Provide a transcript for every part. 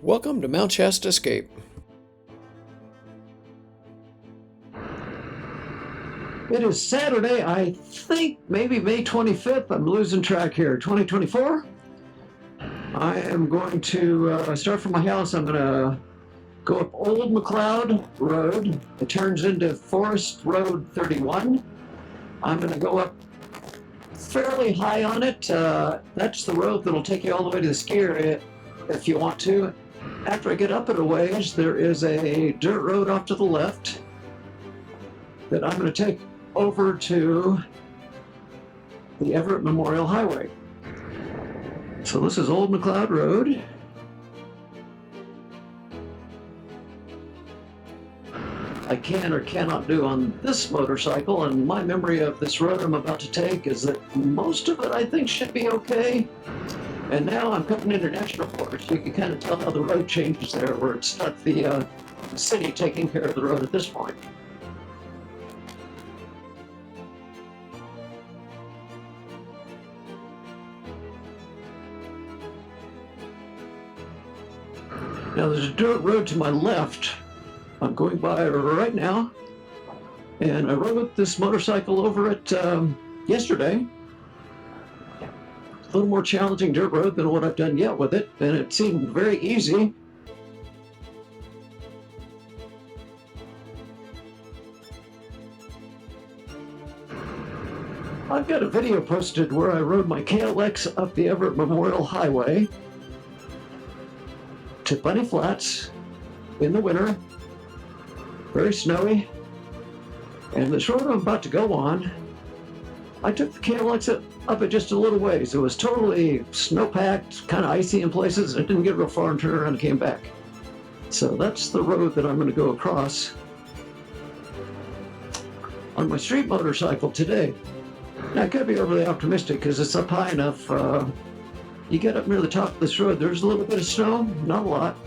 Welcome to Mt Shasta Escape. It is Saturday, I think maybe May 25th. I'm losing track here. 2024. I am going to start from my house. I'm going to go up Old McLeod Road. It turns into Forest Road 31. I'm going to go up fairly high on it. That's the road that'll take you all the way to the ski area if you want to. After I get up it a ways, there is a dirt road off to the left that I'm going to take over to the Everett Memorial Highway. So this is Old McLeod Road. I can or cannot do on this motorcycle, and my memory of this road I'm about to take is that most of it I think should be okay. And now I'm coming into national forest. You can kind of tell how the road changes there, where it's not the city taking care of the road at this point. Now there's a dirt road to my left. I'm going by right now, and I rode this motorcycle over it yesterday. A little more challenging dirt road than what I've done yet with it, and it seemed very easy. I've got a video posted where I rode my KLX up the Everett Memorial Highway to Bunny Flats in the winter, very snowy, and this road I'm about to go on, I took the KLX up it just a little ways. It was totally snow-packed, kind of icy in places. I didn't get real far and turned around and came back. So that's the road that I'm going to go across on my street motorcycle today. Now, I could be overly optimistic because it's up high enough. You get up near the top of this road, there's a little bit of snow, not a lot.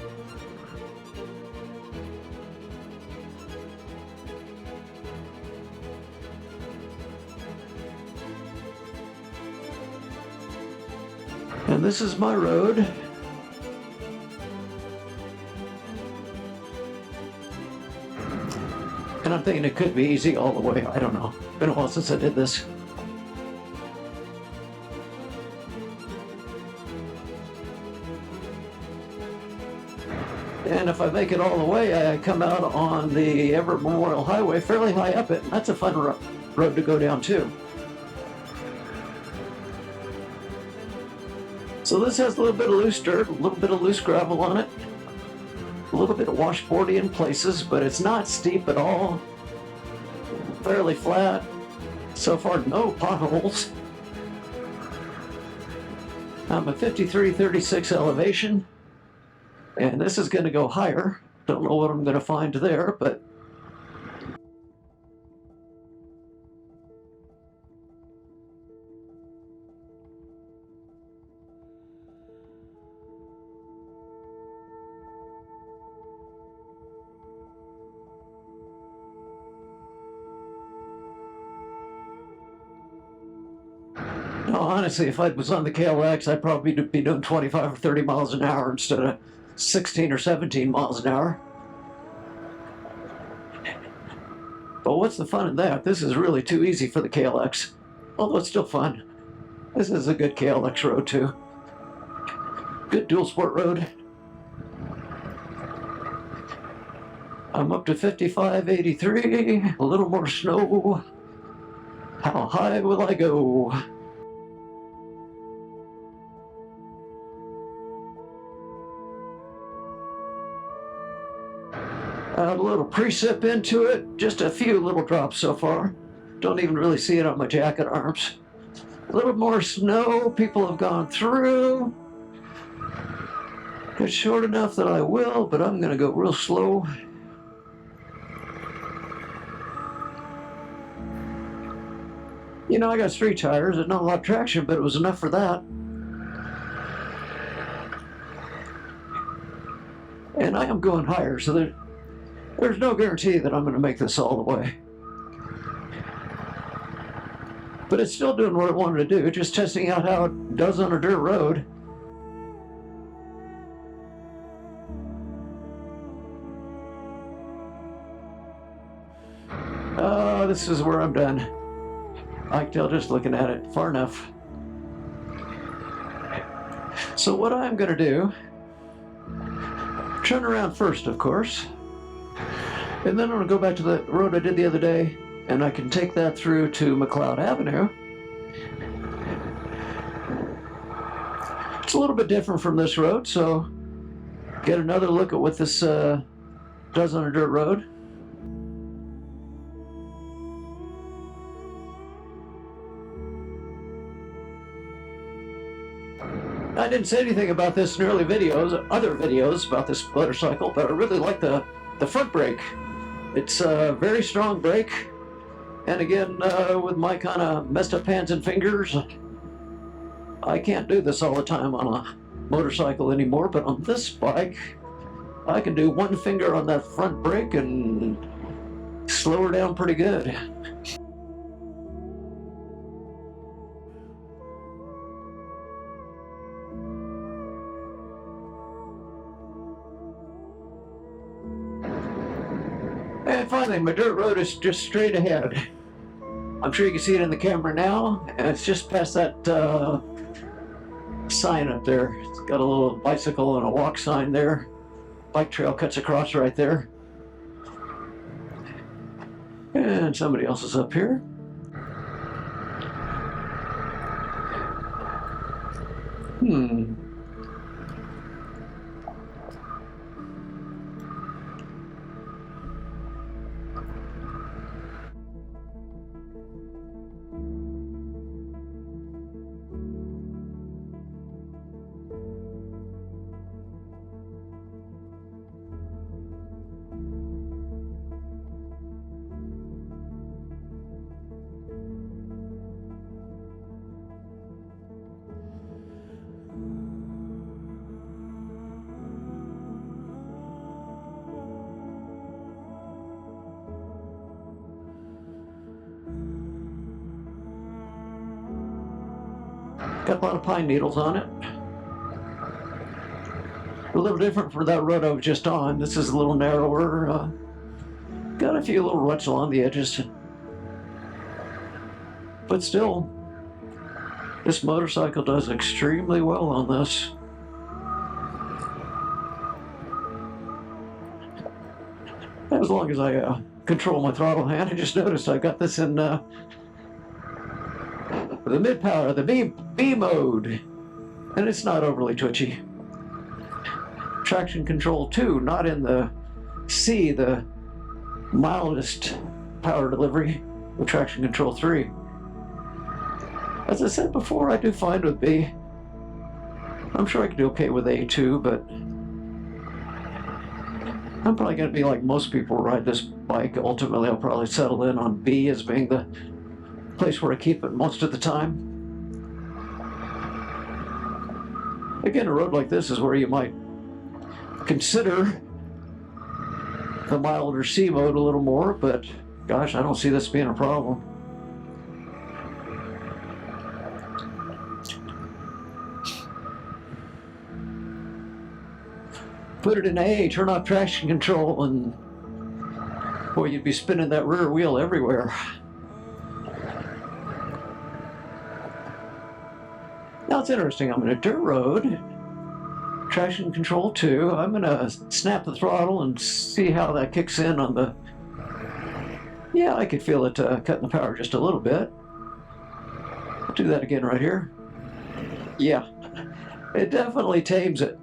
And this is my road. And I'm thinking it could be easy all the way. I don't know. It's been a while since I did this. And if I make it all the way, I come out on the Everett Memorial Highway fairly high up it. That's a fun road to go down too. So this has a little bit of loose dirt, a little bit of loose gravel on it, a little bit of washboardy in places, but it's not steep at all. Fairly flat. So far, no potholes. I'm at 5336 elevation, and this is going to go higher. Don't know what I'm going to find there, but no, honestly, if I was on the KLX, I'd probably be doing 25 or 30 miles an hour instead of 16 or 17 miles an hour. But what's the fun in that? This is really too easy for the KLX. Although it's still fun. This is a good KLX road too. Good dual sport road. I'm up to 5583, a little more snow. How high will I go? A little precip into it, just a few little drops so far. Don't even really see it on my jacket arms. A little more snow, people have gone through. It's short enough that I will, but I'm gonna go real slow. You know, I got street tires, there's not a lot of traction, but it was enough for that. And I am going higher, so there's no guarantee that I'm going to make this all the way. But it's still doing what it wanted to do, just testing out how it does on a dirt road. this is where I'm done. I can tell just looking at it, far enough. So what I'm going to do, turn around first, of course, and then I'm going to go back to the road I did the other day, and I can take that through to McLeod Avenue. It's a little bit different from this road, so get another look at what this does on a dirt road. I didn't say anything about this in early videos, other videos about this motorcycle, but I really like the front brake. It's a very strong brake, and again, with my kind of messed up hands and fingers, I can't do this all the time on a motorcycle anymore, but on this bike, I can do one finger on that front brake and slow her down pretty good. And finally, my dirt road is just straight ahead. I'm sure you can see it in the camera now, and it's just past that sign up there. It's got a little bicycle and a walk sign there. Bike trail cuts across right there. And somebody else is up here. Got a lot of pine needles on it. A little different from that road I was just on. This is a little narrower. Got a few little ruts along the edges. But still, this motorcycle does extremely well on this. As long as I control my throttle hand. I just noticed I got this in the mid power, the B mode, and it's not overly twitchy. Traction control 2, not in the C, the mildest power delivery, with traction control 3. As I said before, I do fine with B. I'm sure I could do okay with A too, but I'm probably going to be like most people who ride this bike. Ultimately, I'll probably settle in on B as being the place where I keep it most of the time. Again, a road like this is where you might consider the milder C mode a little more, but gosh, I don't see this being a problem. Put it in A, turn off traction control, and boy, you'd be spinning that rear wheel everywhere. Now it's interesting, I'm in a dirt road, traction control 2, I'm going to snap the throttle and see how that kicks in on the... Yeah, I could feel it cutting the power just a little bit. I'll do that again right here. Yeah, it definitely tames it.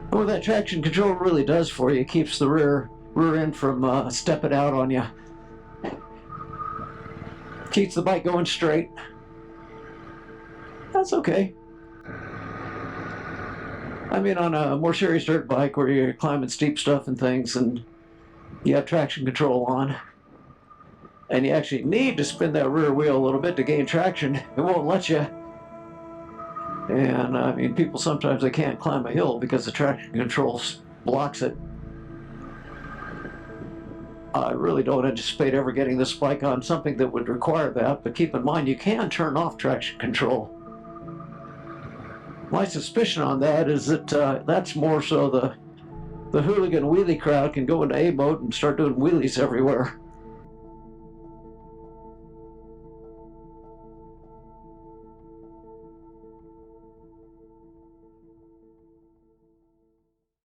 What that traction control really does for you, it keeps the rear end from stepping out on you. Keeps the bike going straight. That's okay. I mean, on a more serious dirt bike where you're climbing steep stuff and things and you have traction control on and you actually need to spin that rear wheel a little bit to gain traction, it won't let you. And I mean, people sometimes they can't climb a hill because the traction control blocks it. I really don't anticipate ever getting this bike on something that would require that, but keep in mind you can turn off traction control. My suspicion on that is that that's more so the hooligan wheelie crowd can go into A boat and start doing wheelies everywhere.